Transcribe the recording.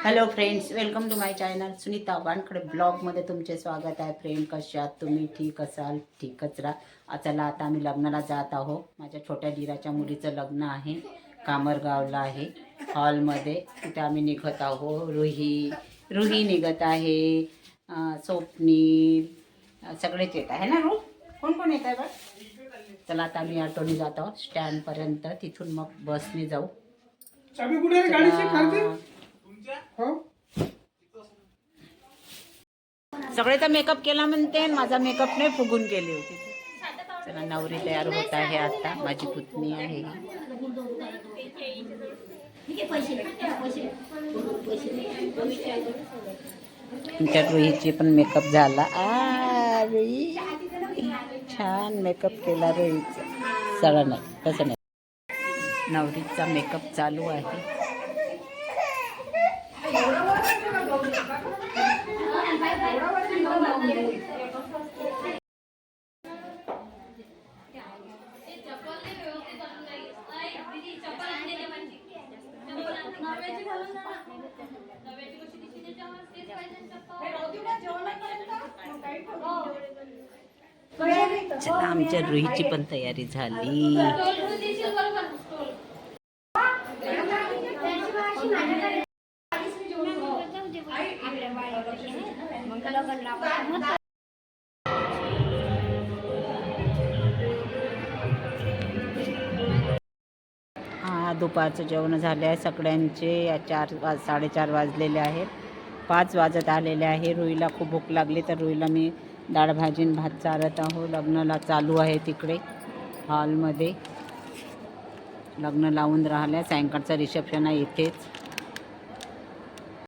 Hello friends, welcome to my channel Sunita Wankhade ब्लॉगमध्ये तुमचे स्वागत आहे. फ्रेंड, कशा आहात तुम्ही? ठीक असाल? ठीकच राहा. चला, आता आम्ही लग्नाला जात आहोत. माझ्या छोट्या दीराच्या मुलीचं लग्न आहे, कामरगावला आहे, हॉलमध्ये. तिथे आम्ही निघत आहोत. रुही निघत आहे, स्वप्नील, सगळेच येत आहे ना. कोण कोण येत आहे बघ. चला, आता आम्ही ऑटोने जात आहोत स्टँडपर्यंत. तिथून मग बसने जाऊ. सगळेचा मेकअप केला म्हणते, माझा मेकअप नाही फुगून गेली होती. चला, नवरी तयार होत आहे आता. माझी पुतणी आहे. तुमच्या रोहीची पण मेकअप झाला. रोही छान मेकअप केला रोहीचा. सरळ नाही, तसं नाही. नवरीचा मेकअप चालू आहे. चला, आमच्या रुहीची पण तयारी झाली. दुपारचं जेवण झाले आहे सगळ्यांचे. 4:30 वाजलेले आहेत. 5 वाजत आलेले आहे. रुईला खूप भूक लागली तर रुईला मी डाळ भाजी भात चारत आहो. लग्नाला चालू आहे तिकडे हॉलमध्ये. लग्न लावून राहिलं. सायंकाळचं रिसेप्शन आहे इथेच.